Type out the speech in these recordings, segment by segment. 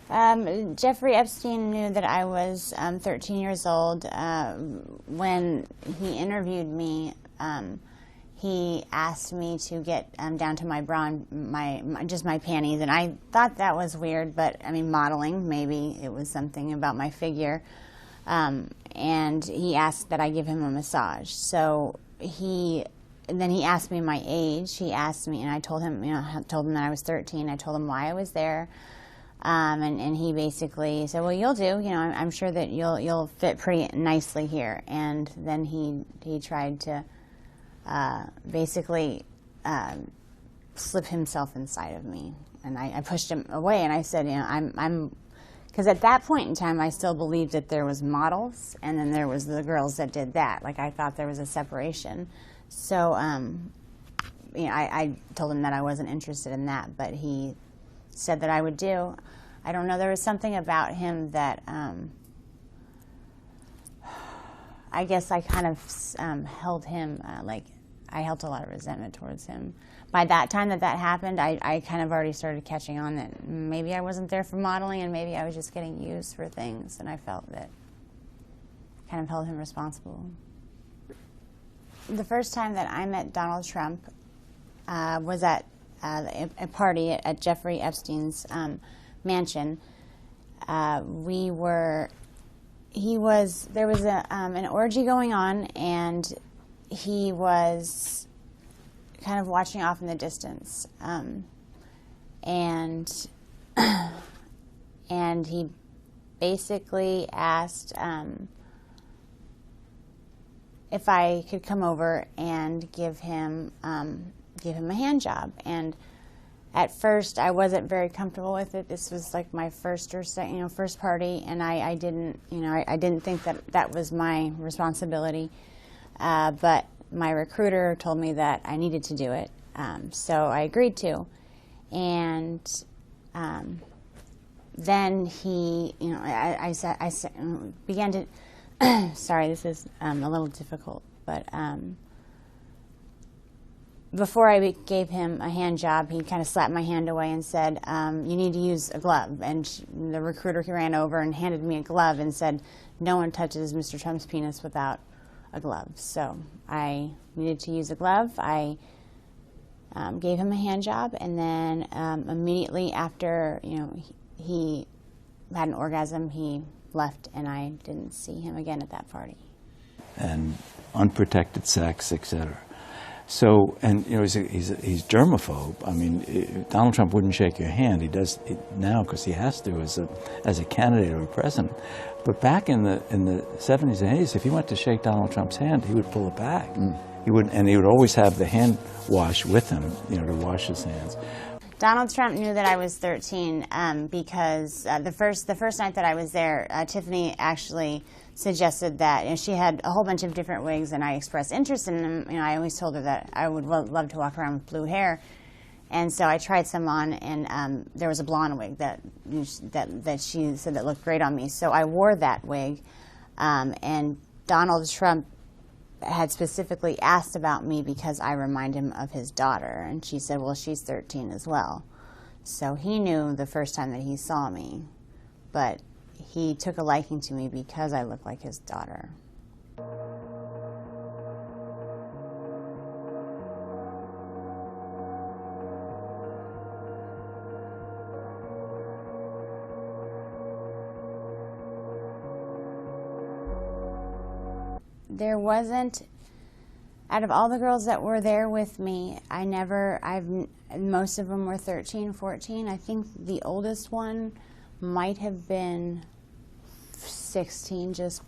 Jeffrey Epstein knew that I was 13 years old. When he interviewed me, he asked me to get down to my bra, just my panties, and I thought that was weird, but I mean, modeling, maybe it was something about my figure. And he asked that I give him a massage. So then he asked me my age. He asked me, and I told him, told him that I was 13. I told him why I was there. And he basically said, well, you'll do, I'm sure that you'll fit pretty nicely here. And then he tried to basically slip himself inside of me. And I pushed him away, and I said, because at that point in time, I still believed that there was models, and then there was the girls that did that. Like, I thought there was a separation. So, I told him that I wasn't interested in that, but he said that I would do. I don't know, there was something about him that I guess I kind of held him, I held a lot of resentment towards him. By that time that happened, I kind of already started catching on that maybe I wasn't there for modeling, and maybe I was just getting used for things, and I felt that kind of held him responsible. The first time that I met Donald Trump was at a party at Jeffrey Epstein's mansion. There was an orgy going on, and he was kind of watching off in the distance, and he basically asked if I could come over and give him a hand job. And at first, I wasn't very comfortable with it. This was like my first party, and I didn't think that was my responsibility. But my recruiter told me that I needed to do it, so I agreed to. And then he, I began to. Sorry, this is a little difficult, but before I gave him a hand job, he kind of slapped my hand away and said, you need to use a glove. And the recruiter ran over and handed me a glove and said, no one touches Mr. Trump's penis without a glove. So I needed to use a glove. I gave him a hand job, and then immediately after, he had an orgasm, he left, and I didn't see him again at that party. And unprotected sex, etc. So, and he's germaphobe. I mean, Donald Trump wouldn't shake your hand. He does it now because he has to as a candidate or a president. But back in the 70s and 80s, if he went to shake Donald Trump's hand, he would pull it back. He would, and he would always have the hand wash with him, to wash his hands. Donald Trump knew that I was 13 because the first night that I was there, Tiffany actually suggested that she had a whole bunch of different wigs, and I expressed interest in them. I always told her that I would love to walk around with blue hair, and so I tried some on, and there was a blonde wig that she said that looked great on me. So I wore that wig, and Donald Trump had specifically asked about me because I remind him of his daughter, and she said, well, she's 13 as well. So he knew the first time that he saw me, but he took a liking to me because I look like his daughter. There wasn't, out of all the girls that were there with me, most of them were 13, 14. I think the oldest one might have been 16, just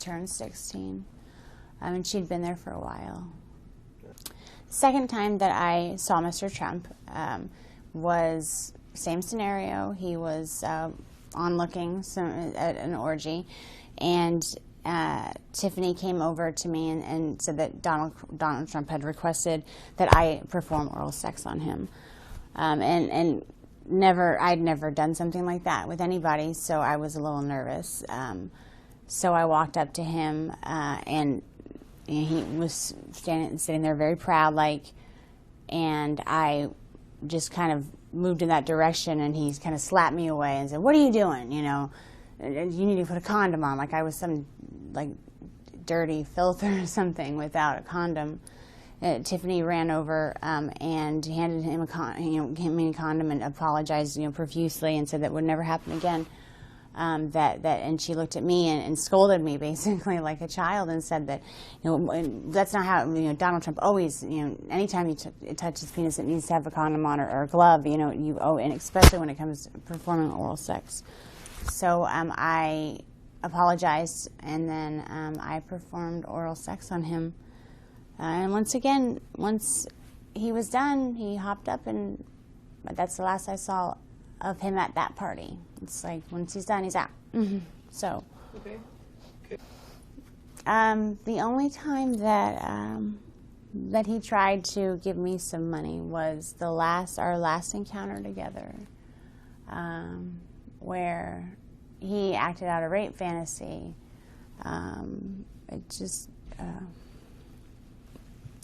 turned 16. And she'd been there for a while. Second time that I saw Mr. Trump was same scenario. He was onlooking at an orgy, and Tiffany came over to me and said that Donald Trump had requested that I perform oral sex on him, and I'd never done something like that with anybody, so I was a little nervous. So I walked up to him, and he was sitting there very proud, and I just kind of moved in that direction, and he kind of slapped me away and said, "What are you doing? You know, you need to put a condom on," like I was some like dirty filth or something without a condom. Tiffany ran over and handed him a condom and apologized, profusely, and said that would never happen again. And she looked at me and scolded me basically like a child and said that, that's not how, Donald Trump always, anytime you touch his penis, it needs to have a condom on or a glove, and especially when it comes to performing oral sex. So I apologized, and then I performed oral sex on him. And once again, once he was done, he hopped up, and that's the last I saw of him at that party. It's like, once he's done, he's out. So, okay. The only time that he tried to give me some money was our last encounter together, where he acted out a rape fantasy.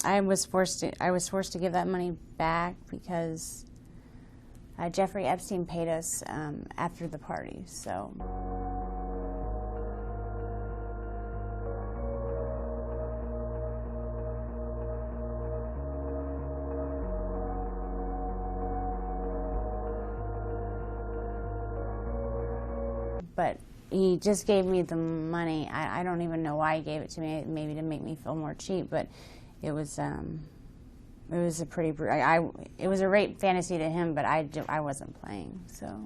I was forced to give that money back because Jeffrey Epstein paid us after the party. So. But he just gave me the money. I don't even know why he gave it to me. Maybe to make me feel more cheap, but it was a pretty. It was a rape fantasy to him, but I wasn't playing. So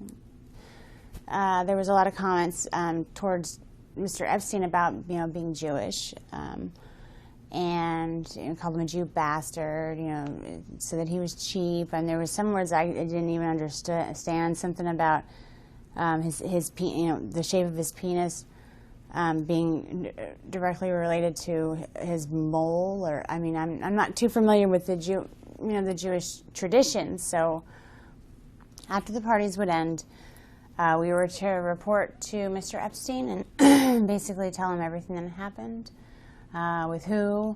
there was a lot of comments towards Mr. Epstein about being Jewish, and called him a Jew bastard. So that he was cheap, and there was some words I didn't even understand. Something about the shape of his penis being directly related to his mole, or I'm not too familiar with the the Jewish traditions. So after the parties would end, we were to report to Mr. Epstein and basically tell him everything that happened, with who,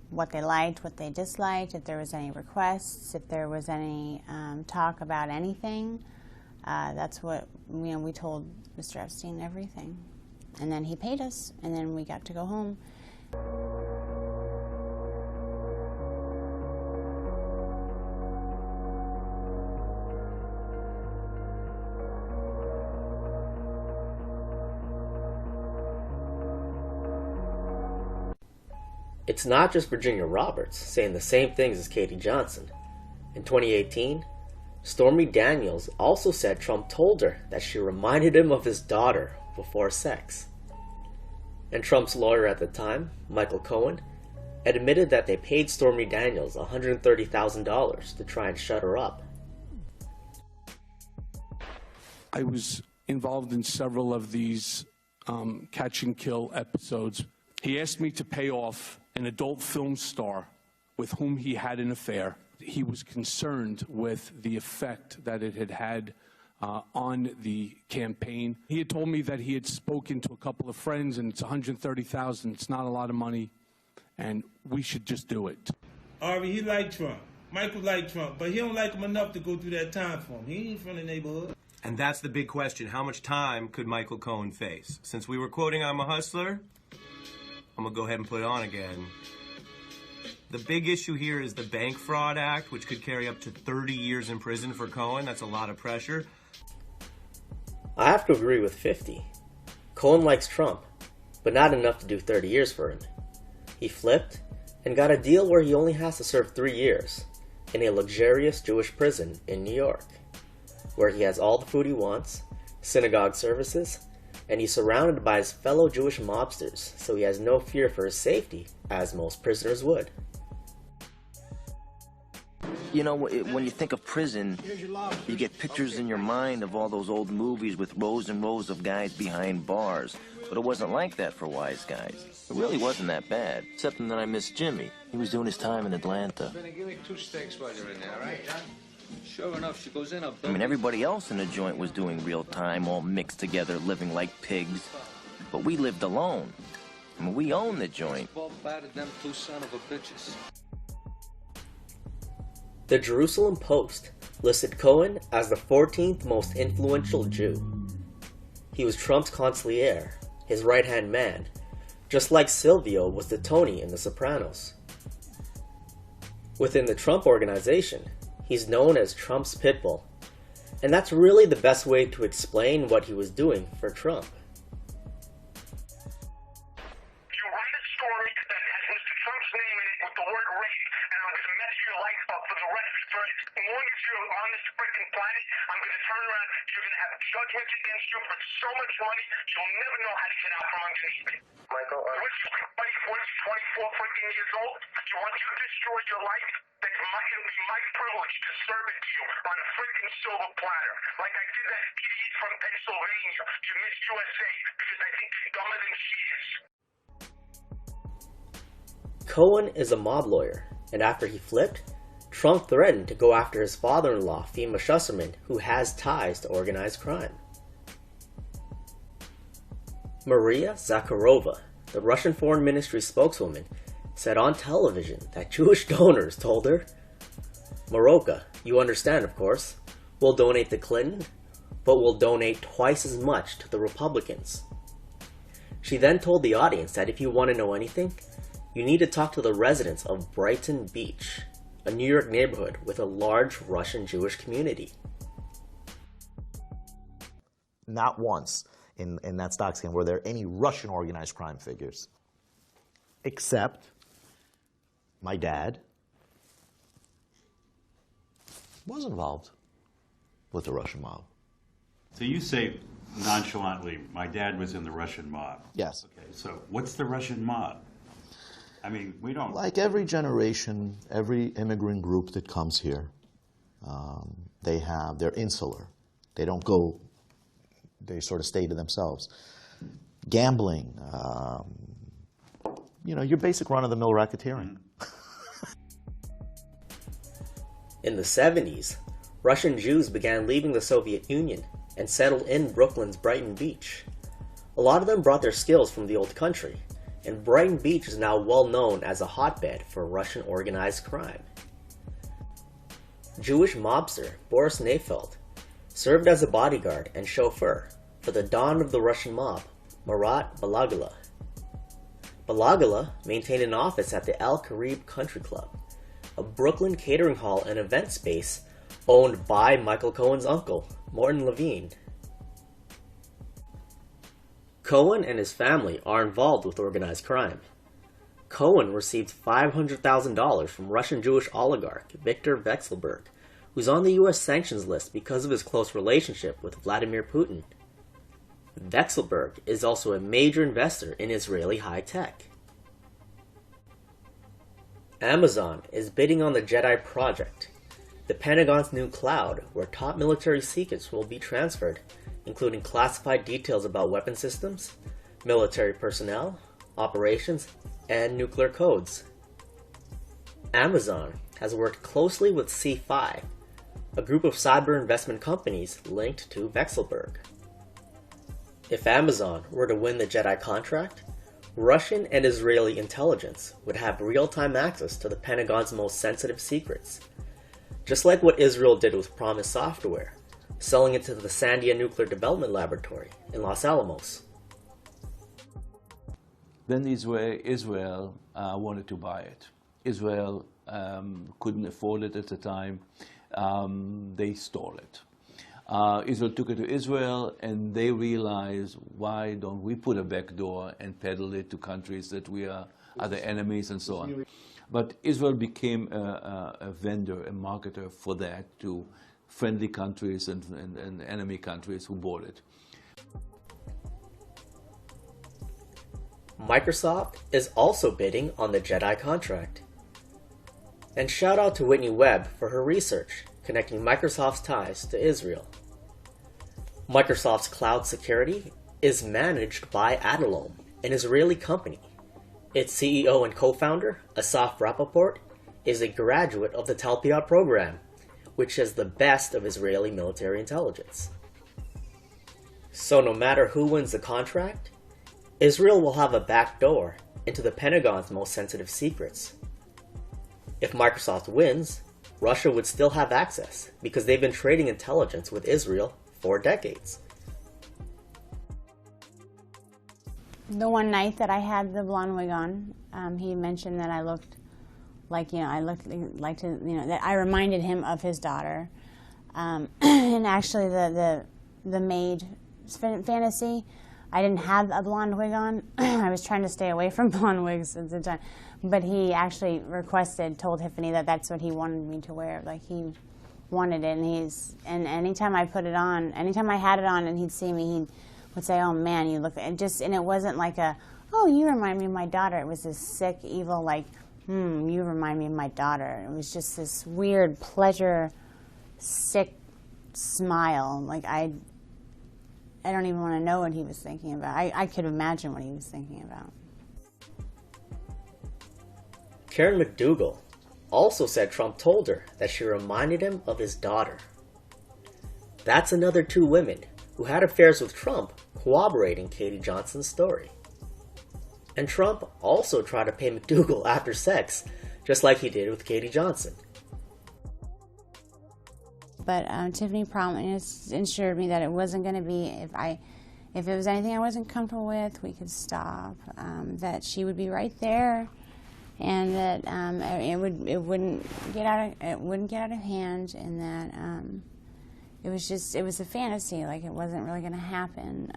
what they liked, what they disliked, if there was any requests, if there was any talk about anything. That's what we told Mr. Epstein, everything. And then he paid us, and then we got to go home. It's not just Virginia Roberts saying the same things as Katie Johnson. In 2018, Stormy Daniels also said Trump told her that she reminded him of his daughter before sex. And Trump's lawyer at the time, Michael Cohen, admitted that they paid Stormy Daniels $130,000 to try and shut her up. I was involved in several of these catch and kill episodes. He asked me to pay off an adult film star with whom he had an affair. He was concerned with the effect that it had had on the campaign. He had told me that he had spoken to a couple of friends, and it's $130,000. It's not a lot of money, and we should just do it. Ari, he liked Trump. Michael liked Trump, but he don't like him enough to go through that time for him. He ain't from the neighborhood. And that's the big question. How much time could Michael Cohen face? Since we were quoting I'm a Hustler, I'm going to go ahead and put it on again. The big issue here is the Bank Fraud Act, which could carry up to 30 years in prison for Cohen. That's a lot of pressure. I have to agree with 50. Cohen likes Trump, but not enough to do 30 years for him. He flipped and got a deal where he only has to serve 3 years in a luxurious Jewish prison in New York, where he has all the food he wants, synagogue services, and he's surrounded by his fellow Jewish mobsters, so he has no fear for his safety, as most prisoners would. You know, when you think of prison, you get pictures in your mind of all those old movies with rows and rows of guys behind bars. But it wasn't like that for Wise Guys. It really wasn't that bad, except that I missed Jimmy. He was doing his time in Atlanta. Give me 2 steaks while you're in there, all right, John? Sure enough, she goes in a I mean, everybody else in the joint was doing real time, all mixed together, living like pigs. But we lived alone. I mean, we owned the joint. battered them 2 son of a bitches. The Jerusalem Post listed Cohen as the 14th most influential Jew. He was Trump's consigliere, his right-hand man, just like Silvio was the Tony in The Sopranos. Within the Trump organization, he's known as Trump's Pitbull, and that's really the best way to explain what he was doing for Trump. You write a story that has Mr. Trump's name in it with the word rape, and I'm going to mess your life up for the rest. For as long as you're on this freaking planet, I'm going to turn around. You're going to have judgments against you for so much money, you'll never know how to get out from underneath it. Michael, what is 24 freaking years old? You destroy your life? It'll be my privilege to serve it to you on a freaking silver platter. Like I did that idiot from Pennsylvania to Miss USA because I think she's dumber than she is. Cohen is a mob lawyer, and after he flipped, Trump threatened to go after his father-in-law, Fima Shusserman, who has ties to organized crime. Maria Zakharova, the Russian Foreign Ministry spokeswoman, said on television that Jewish donors told her, "Maroka, you understand of course, we'll donate to Clinton, but we'll donate twice as much to the Republicans." She then told the audience that if you want to know anything, you need to talk to the residents of Brighton Beach, a New York neighborhood with a large Russian Jewish community. Not once in that stock scan were there any Russian organized crime figures, except my dad was involved with the Russian mob. So you say nonchalantly, my dad was in the Russian mob. Yes. Okay, so what's the Russian mob? I mean, we don't... Like every generation, every immigrant group that comes here, they're insular. They don't go, they sort of stay to themselves. Gambling, your basic run-of-the-mill racketeering. In the 70s, Russian Jews began leaving the Soviet Union and settled in Brooklyn's Brighton Beach. A lot of them brought their skills from the old country, and Brighton Beach is now well known as a hotbed for Russian organized crime. Jewish mobster Boris Neifeld served as a bodyguard and chauffeur for the Don of the Russian mob, Marat Balagula. Balagula maintained an office at the El Carib Country Club, a Brooklyn catering hall and event space owned by Michael Cohen's uncle, Morton Levine. Cohen and his family are involved with organized crime. Cohen received $500,000 from Russian Jewish oligarch Viktor Vekselberg, who's on the U.S. sanctions list because of his close relationship with Vladimir Putin. Vekselberg is also a major investor in Israeli high-tech. Amazon is bidding on the Jedi Project, the Pentagon's new cloud where top military secrets will be transferred, including classified details about weapon systems, military personnel, operations, and nuclear codes. Amazon has worked closely with C5, a group of cyber investment companies linked to Vekselberg. If Amazon were to win the Jedi contract, Russian and Israeli intelligence would have real-time access to the Pentagon's most sensitive secrets, just like what Israel did with Promise Software, selling it to the Sandia Nuclear Development Laboratory in Los Alamos. Then Israel wanted to buy it. Israel couldn't afford it at the time. They stole it. Israel took it to Israel, and they realized, why don't we put a back door and peddle it to countries that we are the enemies and so on. But Israel became a vendor, a marketer for that to friendly countries and enemy countries who bought it. Microsoft is also bidding on the Jedi contract. And shout out to Whitney Webb for her research connecting Microsoft's ties to Israel. Microsoft's cloud security is managed by Adalom, an Israeli company. Its CEO and co-founder, Asaf Rappaport, is a graduate of the Talpiot program, which is the best of Israeli military intelligence. So no matter who wins the contract, Israel will have a back door into the Pentagon's most sensitive secrets. If Microsoft wins, Russia would still have access because they've been trading intelligence with Israel for decades. The one night that I had the blonde wig on, he mentioned that I looked like, that I reminded him of his daughter. And actually the maid fantasy, I didn't have a blonde wig on. I was trying to stay away from blonde wigs at the time. But he actually told Tiffany that that's what he wanted me to wear. Like, he wanted it, and anytime I put it on, anytime I had it on and he'd see me, he would say, "Oh man, you look," and it wasn't like "Oh, you remind me of my daughter." It was this sick, evil, like, you remind me of my daughter. It was just this weird pleasure, sick smile. Like, I don't even want to know what he was thinking about. I could imagine what he was thinking about. Karen McDougal also said Trump told her that she reminded him of his daughter. That's another two women who had affairs with Trump corroborating Katie Johnson's story. And Trump also tried to pay McDougal after sex, just like he did with Katie Johnson. But Tiffany assured me that it wasn't going to be, if it was anything I wasn't comfortable with, we could stop. That she would be right there, and that it wouldn't get out of hand, and that it was a fantasy, like it wasn't really going to happen.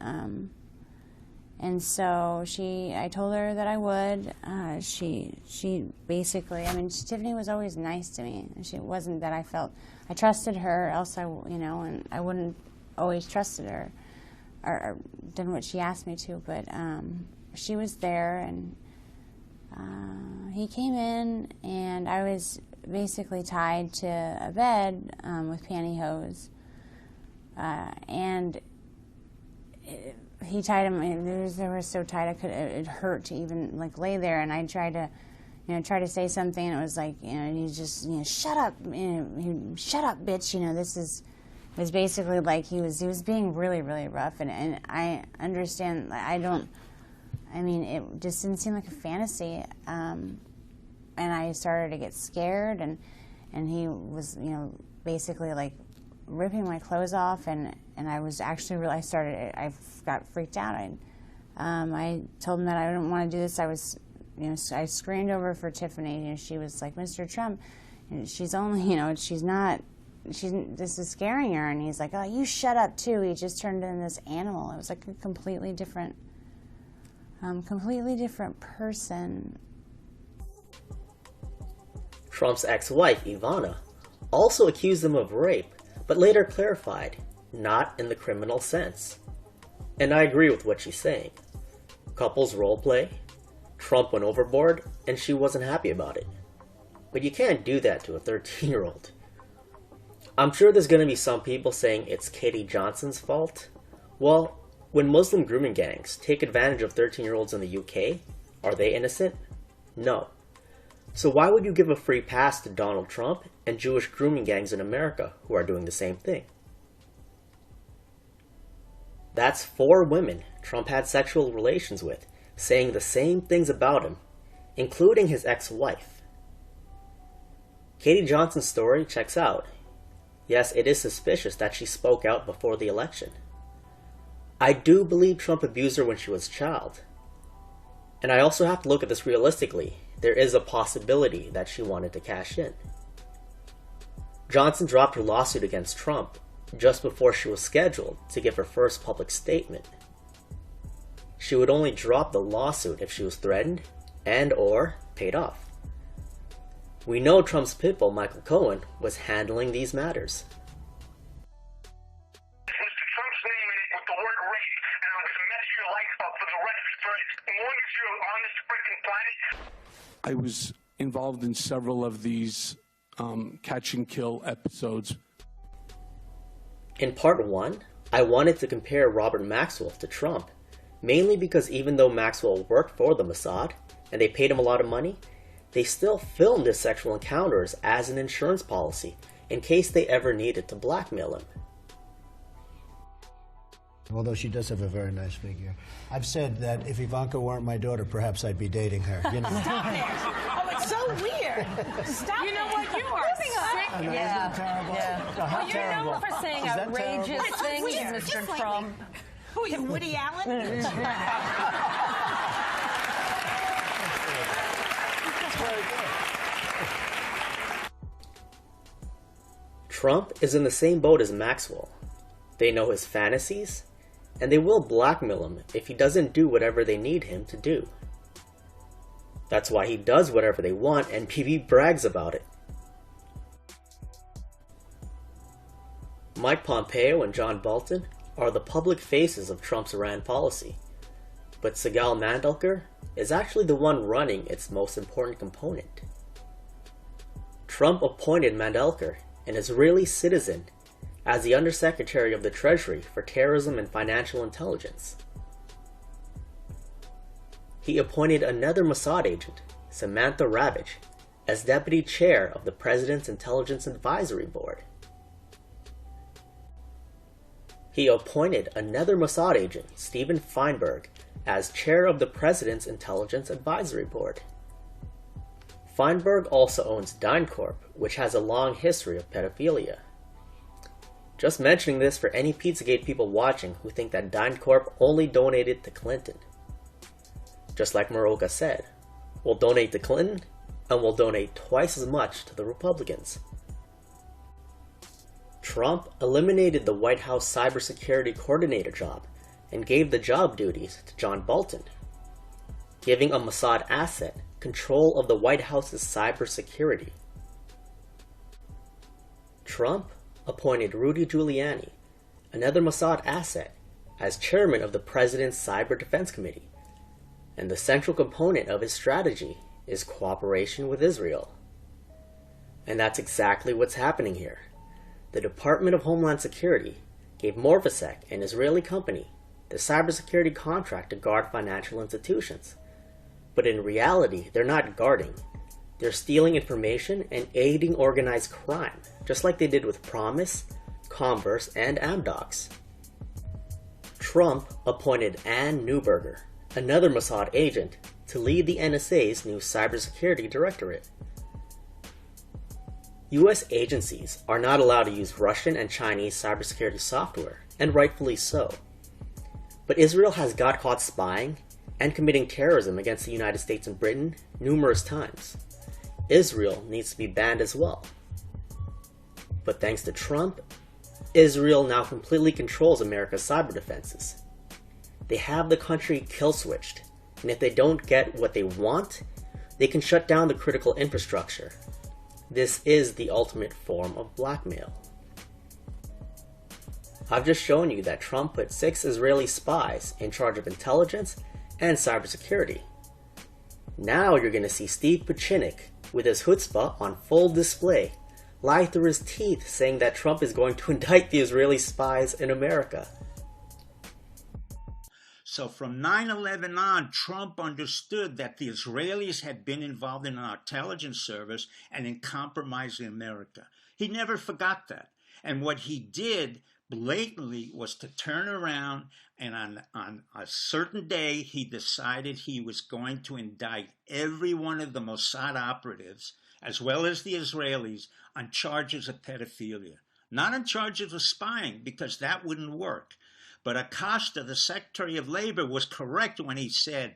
And so I told her that I would. She basically, Tiffany was always nice to me. It wasn't that I trusted her, else and I wouldn't always trusted her or done what she asked me to. But she was there, and he came in, and I was basically tied to a bed with pantyhose, and he tied him. They were so tight it hurt to even lay there. And I tried to say something, and it was like, he just, shut up, shut up, bitch. It was basically like he was being really, really rough. And I understand. It just didn't seem like a fantasy. And I started to get scared, and he was, basically ripping my clothes off, and I was actually I got freaked out. I told him that I didn't want to do this. I screamed over for Tiffany. She was like, "Mr. Trump, she's only, this is scaring her." And he's like, "Oh, you shut up too." He just turned into this animal. It was like a completely different person. Trump's ex-wife, Ivana, also accused him of rape, but later clarified, not in the criminal sense. And I agree with what she's saying. Couples role play, Trump went overboard, and she wasn't happy about it. But you can't do that to a 13-year-old. I'm sure there's going to be some people saying it's Katie Johnson's fault. Well, when Muslim grooming gangs take advantage of 13-year-olds in the UK, are they innocent? No. So why would you give a free pass to Donald Trump and Jewish grooming gangs in America who are doing the same thing? That's 4 women Trump had sexual relations with, saying the same things about him, including his ex-wife. Katie Johnson's story checks out. Yes, it is suspicious that she spoke out before the election. I do believe Trump abused her when she was a child. And I also have to look at this realistically. There is a possibility that she wanted to cash in. Johnson dropped her lawsuit against Trump just before she was scheduled to give her first public statement. She would only drop the lawsuit if she was threatened and/or paid off. We know Trump's pitbull, Michael Cohen, was handling these matters. Mr. Trump's name in it with the word rape, and I'm going to mess your life up for the rest for as long as you're on this freaking planet. I was involved in several of these catch and kill episodes. In part 1, I wanted to compare Robert Maxwell to Trump, mainly because even though Maxwell worked for the Mossad, and they paid him a lot of money, they still filmed his sexual encounters as an insurance policy, in case they ever needed to blackmail him. Although she does have a very nice figure. I've said that if Ivanka weren't my daughter, perhaps I'd be dating her. Stop it! Oh, it's so weird. Stop it. You know what? You are sick I mean, isn't it terrible? Yeah. So how Well, you're terrible? known for saying Is that outrageous terrible? things, Weird, Mr. just like Trump. me. Who are you, Woody Allen? Trump is in the same boat as Maxwell. They know his fantasies, and they will blackmail him if he doesn't do whatever they need him to do. That's why he does whatever they want and PB brags about it. Mike Pompeo and John Bolton are the public faces of Trump's Iran policy, but Sigal Mandelker is actually the one running its most important component. Trump appointed Mandelker, an Israeli citizen, as the Undersecretary of the Treasury for Terrorism and Financial Intelligence. He appointed another Mossad agent, Samantha Ravitch, as Deputy Chair of the President's Intelligence Advisory Board. He appointed another Mossad agent, Stephen Feinberg, as Chair of the President's Intelligence Advisory Board. Feinberg also owns DynCorp, which has a long history of pedophilia. Just mentioning this for any Pizzagate people watching who think that DynCorp only donated to Clinton. Just like Maroka said, we'll donate to Clinton, and we'll donate twice as much to the Republicans. Trump eliminated the White House cybersecurity coordinator job and gave the job duties to John Bolton, giving a Mossad asset control of the White House's cybersecurity. Trump appointed Rudy Giuliani, another Mossad asset, as chairman of the President's Cyber Defense Committee, and the central component of his strategy is cooperation with Israel. And that's exactly what's happening here. The Department of Homeland Security gave Morvasek, an Israeli company, the cybersecurity contract to guard financial institutions. But in reality, they're not guarding. They're stealing information and aiding organized crime, just like they did with Promise, Converse, and Amdocs. Trump appointed Ann Neuberger, another Mossad agent, to lead the NSA's new cybersecurity directorate. U.S. agencies are not allowed to use Russian and Chinese cybersecurity software, and rightfully so. But Israel has got caught spying and committing terrorism against the United States and Britain numerous times. Israel needs to be banned as well. But thanks to Trump, Israel now completely controls America's cyber defenses. They have the country kill switched, and if they don't get what they want, they can shut down the critical infrastructure. This is the ultimate form of blackmail. I've just shown you that Trump put 6 Israeli spies in charge of intelligence and cybersecurity. Now you're going to see Steve Pieczenik with his chutzpah on full display, lie through his teeth saying that Trump is going to indict the Israeli spies in America. So from 9/11 on, Trump understood that the Israelis had been involved in our intelligence service and in compromising America. He never forgot that. And what he did blatantly was to turn around and on a certain day, he decided he was going to indict every one of the Mossad operatives, as well as the Israelis, on charges of pedophilia. Not on charges of spying, because that wouldn't work. But Acosta, the Secretary of Labor, was correct when he said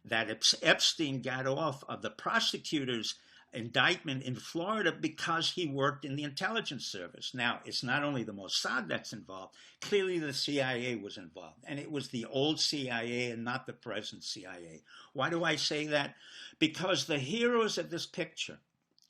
that Epstein got off of the prosecutor's indictment in Florida because he worked in the intelligence service. Now, it's not only the Mossad that's involved. Clearly, the CIA was involved. And it was the old CIA and not the present CIA. Why do I say that? Because the heroes of this picture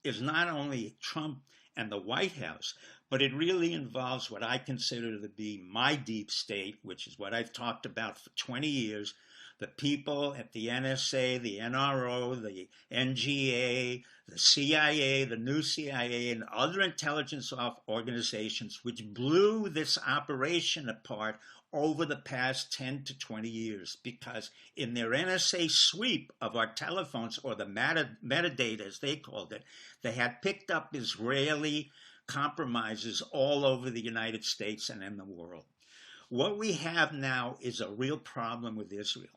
is not only Trump and the White House, but it really involves what I consider to be my deep state, which is what I've talked about for 20 years, the people at the NSA, the NRO, the NGA, the CIA, the new CIA, and other intelligence organizations, which blew this operation apart over the past 10 to 20 years, because in their NSA sweep of our telephones, or the metadata as they called it, they had picked up Israeli compromises all over the United States and in the world. What we have now is a real problem with Israel.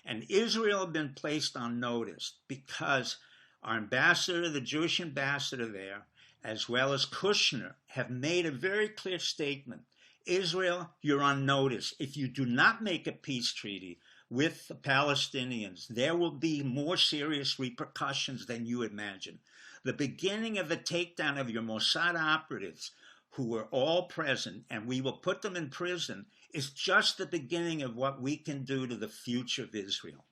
And Israel had been placed on notice because our ambassador, the Jewish ambassador there, as well as Kushner, have made a very clear statement. Israel, you're on notice. If you do not make a peace treaty with the Palestinians, there will be more serious repercussions than you imagine. The beginning of the takedown of your Mossad operatives, who were all present, and we will put them in prison, is just the beginning of what we can do to the future of Israel.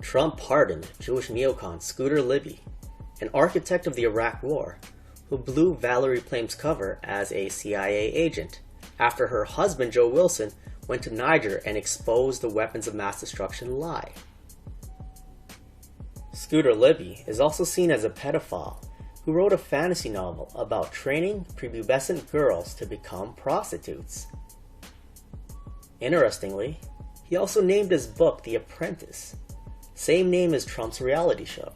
Trump pardoned Jewish neocon Scooter Libby, an architect of the Iraq War, who blew Valerie Plame's cover as a CIA agent after her husband Joe Wilson went to Niger and exposed the weapons of mass destruction lie. Scooter Libby is also seen as a pedophile who wrote a fantasy novel about training prepubescent girls to become prostitutes. Interestingly, he also named his book The Apprentice, same name as Trump's reality show.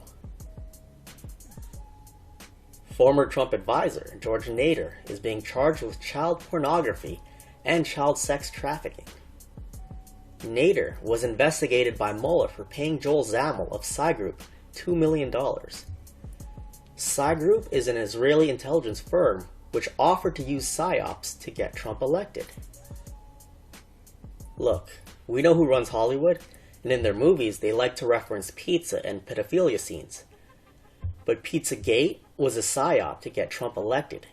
Former Trump advisor George Nader is being charged with child pornography and child sex trafficking. Nader was investigated by Mueller for paying Joel Zamel of Psy Group $2 million. Psy Group is an Israeli intelligence firm which offered to use PSYOPs to get Trump elected. Look, we know who runs Hollywood, and in their movies they like to reference pizza and pedophilia scenes. But Pizzagate was a PSYOP to get Trump elected,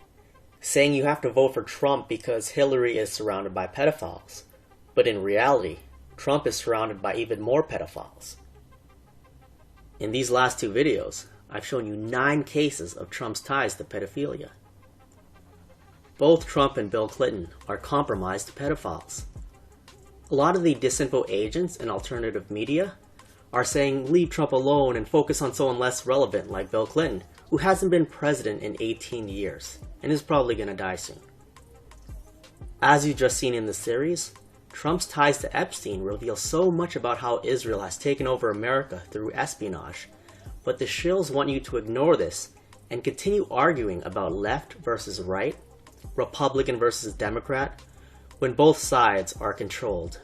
saying you have to vote for Trump because Hillary is surrounded by pedophiles. But in reality, Trump is surrounded by even more pedophiles. In these last two videos, I've shown you 9 cases of Trump's ties to pedophilia. Both Trump and Bill Clinton are compromised pedophiles. A lot of the disinfo agents and alternative media are saying leave Trump alone and focus on someone less relevant like Bill Clinton, who hasn't been president in 18 years and is probably going to die soon. As you've just seen in the series, Trump's ties to Epstein reveal so much about how Israel has taken over America through espionage, but the shills want you to ignore this and continue arguing about left versus right, Republican versus Democrat, when both sides are controlled